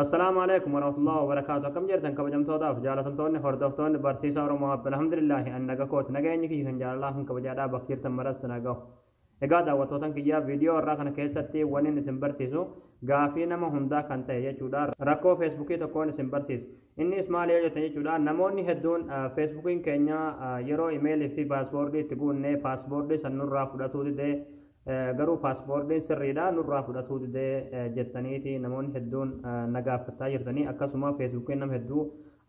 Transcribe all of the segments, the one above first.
السلام عليكم ورحمة الله وبركاته. كم جرتن كبجمتودا فجالتمتوني هردفتوني برسيسا ورموها الحمد لله أنك كوت نجاني كي كان جال الله كبجادا بكير تمرس نجاو. إجادا وتوتن كيا فيديو راكنا كيستي وني نسمبرسيسو غافي نما هندا كنتا يجودا ركو فيسبوكي تكون نسمبرسيس إني اسماعيل يجتني يجودا نموني هدون فيسبوكين كينيا يرو إيميل في باسورد تقول نه باسورد سنور رافودا تودي ده garuu paaspoortiin sirriidha nurraa fudhatuu didee jettaniiti namoonni hedduun nagaafataa jirtanii akkasuma feesbuukiin nama hedduu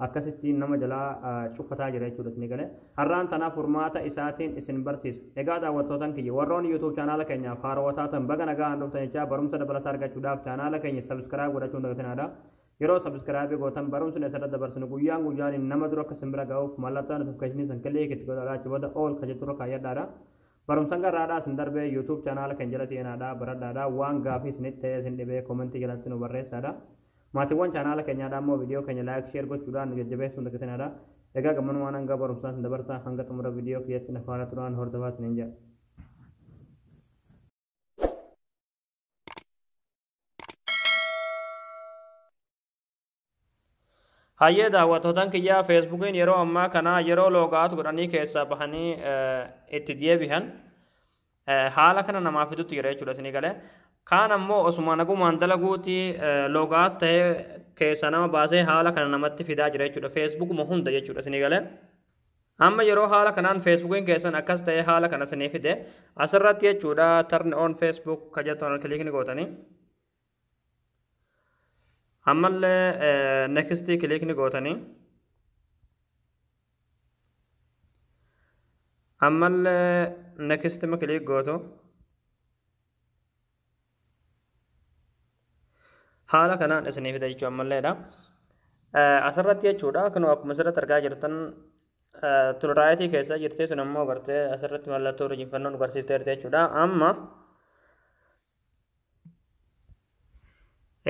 akkasitti nama jalaa cufataa jira jechuudha ni gale har'aan tanaaf furmaata isaatiin isin barsiisa egaa daawwattootan kiyya warroon yuutuub chaanaala keenyaaf haarawwataatan baga nagaa handhuftan jechaa barumsa dabalataa argachuudhaaf chaanaala keenya sabskiraayib godhachuun dagatinaadha yeroo sabskiraayibii gootan barumsni asirratti dabarsinu guyyaan guyyaan nama dura akka simbira ga'uuf mallattoo notifikashinii san killee itti godhadhaa achibooda ool kajetturra kaayyadhaadha barumsan garraadhaa sin darbee yuutuub chaanaala kan jala seenaadhaa baradhaadhaa waan gaafii isinitti ta'e isin dhibee koomentii jalatti nu barreessaadha maatiiwwan chaanaala keenyaadhaa immoo viidiyoo keenya laayik sheer gochuudhaan nu jajjabeessuun dagatinaadha egaa gammanumaan hanga barumsaan sin dabarsaa hanga xumura viidiyoo kiyyatti na faana turaan hordofaa isiniin jedha. hayyee daawwattootaan kiyyaa feesbuukiin yeroo ammaa kana yeroo loogaatu godhanii keessaa bahanii itti deebi'an haala kana namaaf fitutti jira jechuudha isinii galee kaan ammoo osuma nagumaan dalaguuti loogaat ta'ee keessa nama baasee haala kana namatti fidaa jira jechuudha feesbuukuma hunda jechuudha isinii galee amma yeroo haala kanaan feesbuukiin keessan akkas ta'ee haala kana isinii fide asirratti jechuudha turn on feesbuuk kajettoon kiliikni gootanii ammallee next kiliikni gootanii ammallee next ma kiliik gootu haala kanaan isinii fida jechuudha ammalleedha asirratti jechuudha kunoo akkuma asirratti argaa jirtan tulraayitii keessa jirtee sun ammoo gartee asirratti mallattoo rijiinfannoo nu garsiifteerti jechuudha amma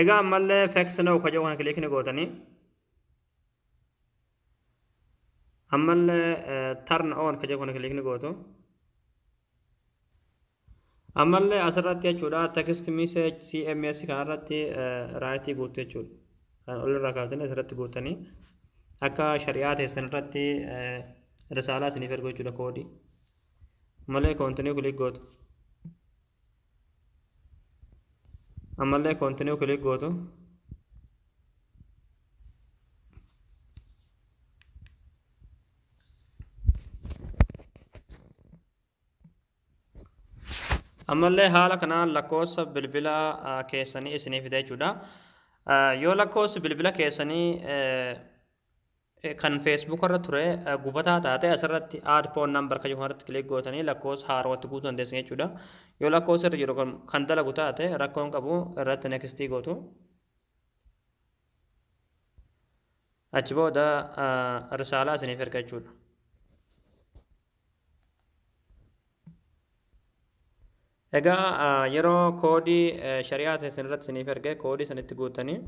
egaa ammallee feeks na'u kajoo kana kiliikni gootanii ammallee turn on kajoo kana kiliikni gootu ammallee asirratti jechuudha text message cms kanarratti raayitii guutu jechuudha kan olirraa kaaftanii asirratti guutanii akka shari'aa teessan irratti risaalaa isiniif ergu jechuudha koodii malee koontinuu kiliik gootu ammallee koontinuu kiliik gootu ammallee haala kanaan lakkoofsa bilbila keessanii isiniif fida jechuudha yoo lakkoofsi bilbila keessanii kan feesbuuk irra ture gubataa taate asirratti aad foon nambar kan irratti kiliik gootanii lakkoofsa haarawatti guutuu dandeessan jechuudha yoo lakkoofsi irra jiru kan dalagu taate rakkoon qabu irratti nekstii gootu achi booda risaalaa isiniif erga jechuudha egaa yeroo koodii shari'aa teessan irratti isiniif erge koodii sanitti guutanii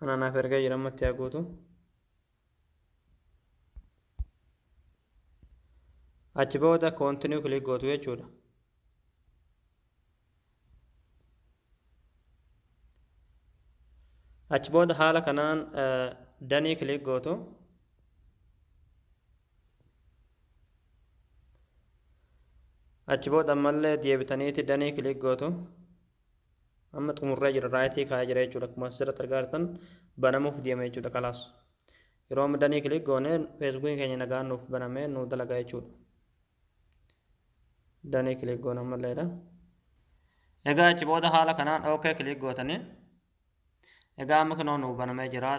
anaanaaf ergee jiramatti haa guutu achi booda koontinuu kiliik gootu jechuudha achi booda haala kanaan danii kiliik gootu achi booda ammallee deebitaniiti danii kiliik gootu amma xumurree jira raayitii kaa'ee jira jechuudha akkuma asirratti argaa jirtan banamuuf deema jechuudha kalaas yeroo amma danii kiliik goone feesbuukiin keenya nagaan nuuf banamee nu dalagaa jechuudha danii kiliik goone ammalleedha egaa achi booda haala kanaan ookee kiliik gootanii egaa amma kanoo nuuf banamee jira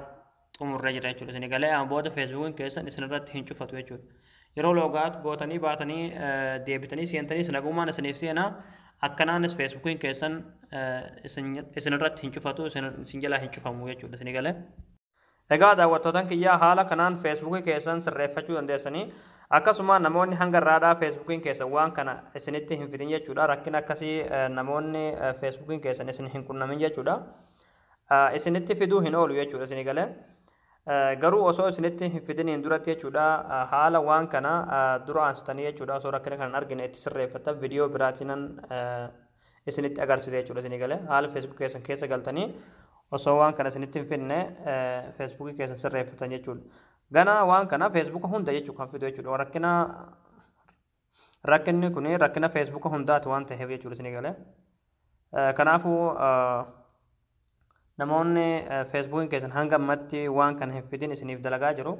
xumurree jira jechuudha isin galee amma booda feesbuukiin keessan isinirratti hin cufatu jechuudha yeroo loogaat gootanii baatanii deebitanii seentanii nagumaan isiniif seenaa akkanaanis feesbuukiin keessan isinirratti hin cufatu isin jalaa hin cufamu jechuudha isin galee egaa daawwattootaan kiyyaa haala kanaan feesbuukii keessan sirreeffachuu dandeessanii akkasuma namoonni hanga irraadhaa feesbuukiin keessan waan kana isinitti hin fidin jechuudha rakkina akkasii namoonni feesbuukiin keessan isin hin qunnamin jechuudha isinitti fiduu hin oolu jechuudha isin galee garuu osoo isinitti hin fidiniin duratti jechuudha haala waan kana dura aansitanii jechuudha osoo rakkina kan argine itti sirreeffatan viidiyoo biraatiinan isinitti agarsiisa jechuudha isin galee haala feesbuuk keessan keessa galtanii osoo waan kana isinitti hin finne feesbuukii keessan sirreeffatan jechuudha. Gana waan kana feesbuuka hunda jechuu kan fidu jechuudha. Rakkinni kun rakkina feesbuuka hundaati waan ta'eef jechuudha isinii galee. Kanaafuu namoonni feesbuukiin keessan hanga ammatti waan kana hin fidin isiniif dalagaa jiru.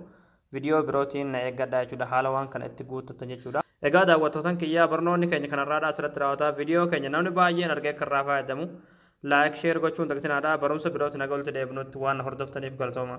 Viidiyoo birootiin na eeggadhaa jechuudha. Haala waan kana itti guuttatan jechuudha. Egaa daawwattootaan kiyyaa barnoonni keenya kanarraa asirratti raawwataa viidiyoo keenya namni baay'een argee akka irraa fayyadamu laayik sheer gochuun dagtinaadhaa barumsa birootiin nagaa walitti deebinutti waan hordoftaniif galatooma.